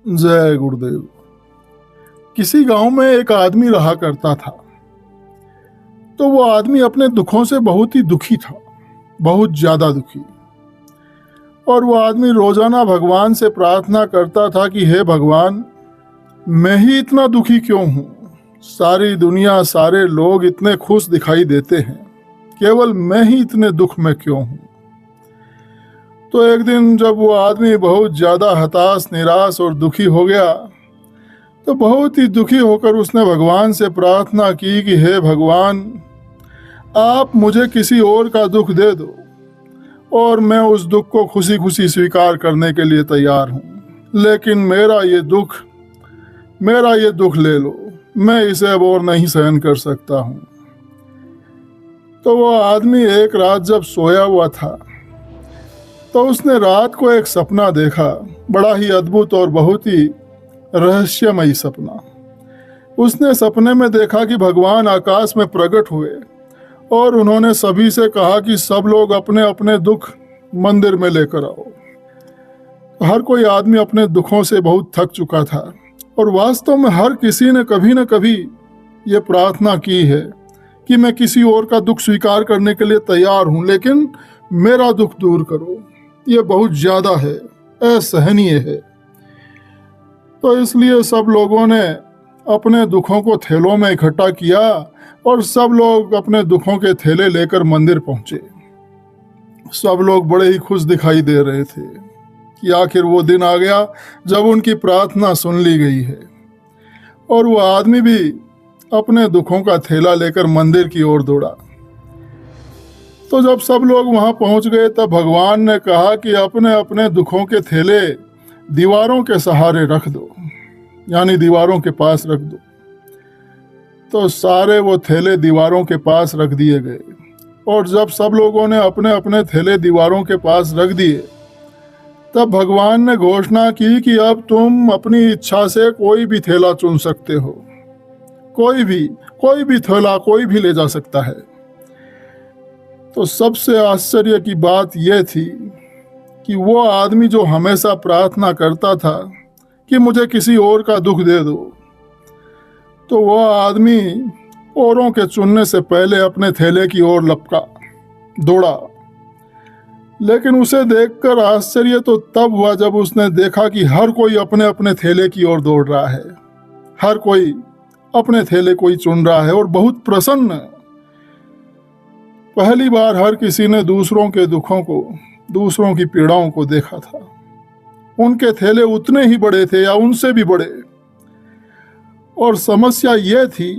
जय गुरुदेव। किसी गांव में एक आदमी रहा करता था। तो वो आदमी अपने दुखों से बहुत ही दुखी था, बहुत ज्यादा दुखी। और वो आदमी रोजाना भगवान से प्रार्थना करता था कि हे भगवान, मैं ही इतना दुखी क्यों हूं? सारी दुनिया, सारे लोग इतने खुश दिखाई देते हैं, केवल मैं ही इतने दुख में क्यों हूं? तो एक दिन जब वो आदमी बहुत ज्यादा हताश, निराश और दुखी हो गया, तो बहुत ही दुखी होकर उसने भगवान से प्रार्थना की कि हे भगवान, आप मुझे किसी और का दुख दे दो और मैं उस दुख को खुशी खुशी स्वीकार करने के लिए तैयार हूँ, लेकिन मेरा ये दुख ले लो, मैं इसे अब और नहीं सहन कर सकता हूँ। तो वो आदमी एक रात जब सोया हुआ था, तो उसने रात को एक सपना देखा, बड़ा ही अद्भुत और बहुत ही रहस्यमयी सपना। उसने सपने में देखा कि भगवान आकाश में प्रकट हुए और उन्होंने सभी से कहा कि सब लोग अपने अपने दुख मंदिर में लेकर आओ। हर कोई आदमी अपने दुखों से बहुत थक चुका था और वास्तव में हर किसी ने कभी न कभी ये प्रार्थना की है कि मैं किसी और का दुख स्वीकार करने के लिए तैयार हूँ, लेकिन मेरा दुख दूर करो, ये बहुत ज्यादा है, असहनीय है। तो इसलिए सब लोगों ने अपने दुखों को थैलों में इकट्ठा किया और सब लोग अपने दुखों के थैले लेकर मंदिर पहुंचे। सब लोग बड़े ही खुश दिखाई दे रहे थे कि आखिर वो दिन आ गया जब उनकी प्रार्थना सुन ली गई है। और वो आदमी भी अपने दुखों का थैला लेकर मंदिर की ओर दौड़ा। तो जब सब लोग वहां पहुंच गए, तब भगवान ने कहा कि अपने अपने दुखों के थैले दीवारों के सहारे रख दो, यानी दीवारों के पास रख दो। तो सारे वो थैले दीवारों के पास रख दिए गए। और जब सब लोगों ने अपने अपने थैले दीवारों के पास रख दिए, तब भगवान ने घोषणा की कि अब तुम अपनी इच्छा से कोई भी थैला चुन सकते हो, कोई भी थैला कोई भी ले जा सकता है। तो सबसे आश्चर्य की बात यह थी कि वो आदमी जो हमेशा प्रार्थना करता था कि मुझे किसी और का दुख दे दो, तो वो आदमी औरों के चुनने से पहले अपने थैले की ओर लपका दौड़ा। लेकिन उसे देखकर आश्चर्य तो तब हुआ जब उसने देखा कि हर कोई अपने अपने थैले की ओर दौड़ रहा है, हर कोई अपने थैले को ही चुन रहा है और बहुत प्रसन्न। पहली बार हर किसी ने दूसरों के दुखों को, दूसरों की पीड़ाओं को देखा था। उनके थैले उतने ही बड़े थे या उनसे भी बड़े। और समस्या यह थी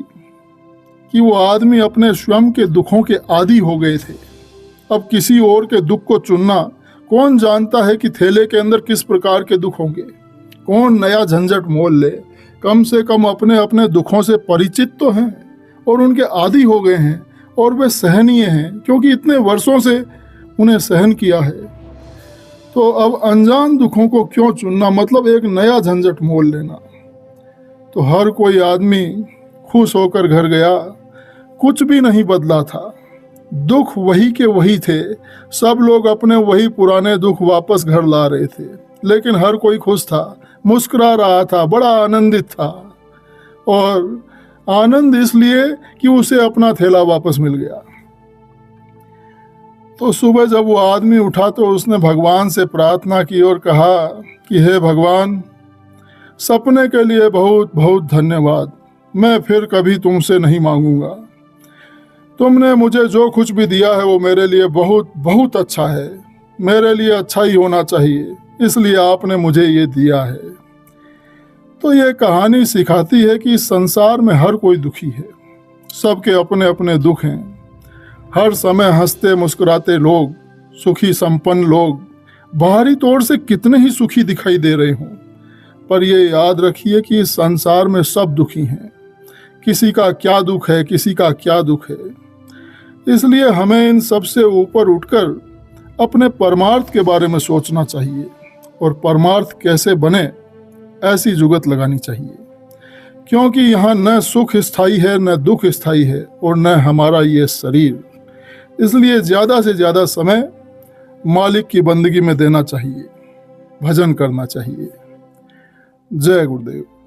कि वो आदमी अपने स्वयं के दुखों के आदी हो गए थे। अब किसी और के दुख को चुनना, कौन जानता है कि थैले के अंदर किस प्रकार के दुख होंगे, कौन नया झंझट मोल ले। कम से कम अपने अपने दुखों से परिचित तो हैं और उनके आदी हो गए हैं और वे सहनीय हैं, क्योंकि इतने वर्षों से उन्हें सहन किया है। तो अब अनजान दुखों को क्यों चुनना, मतलब एक नया झंझट मोल लेना। तो हर कोई आदमी खुश होकर घर गया। कुछ भी नहीं बदला था, दुख वही के वही थे। सब लोग अपने वही पुराने दुख वापस घर ला रहे थे, लेकिन हर कोई खुश था, मुस्कुरा रहा था, बड़ा आनंदित था। और आनंद इसलिए कि उसे अपना थैला वापस मिल गया। तो सुबह जब वो आदमी उठा तो उसने भगवान से प्रार्थना की और कहा कि हे भगवान, सपने के लिए बहुत बहुत धन्यवाद। मैं फिर कभी तुमसे नहीं मांगूंगा। तुमने मुझे जो कुछ भी दिया है वो मेरे लिए बहुत बहुत अच्छा है, मेरे लिए अच्छा ही होना चाहिए, इसलिए आपने मुझे ये दिया है। तो ये कहानी सिखाती है कि इस संसार में हर कोई दुखी है, सबके अपने अपने दुख हैं। हर समय हंसते मुस्कुराते लोग, सुखी संपन्न लोग बाहरी तौर से कितने ही सुखी दिखाई दे रहे हों, पर ये याद रखिए कि इस संसार में सब दुखी हैं। किसी का क्या दुख है, किसी का क्या दुख है। इसलिए हमें इन सब से ऊपर उठकर अपने परमार्थ के बारे में सोचना चाहिए और परमार्थ कैसे बने, ऐसी जुगत लगानी चाहिए। क्योंकि यहाँ न सुख स्थायी है, न दुख स्थायी है, और न हमारा ये शरीर। इसलिए ज़्यादा से ज़्यादा समय मालिक की बंदगी में देना चाहिए, भजन करना चाहिए। जय गुरुदेव।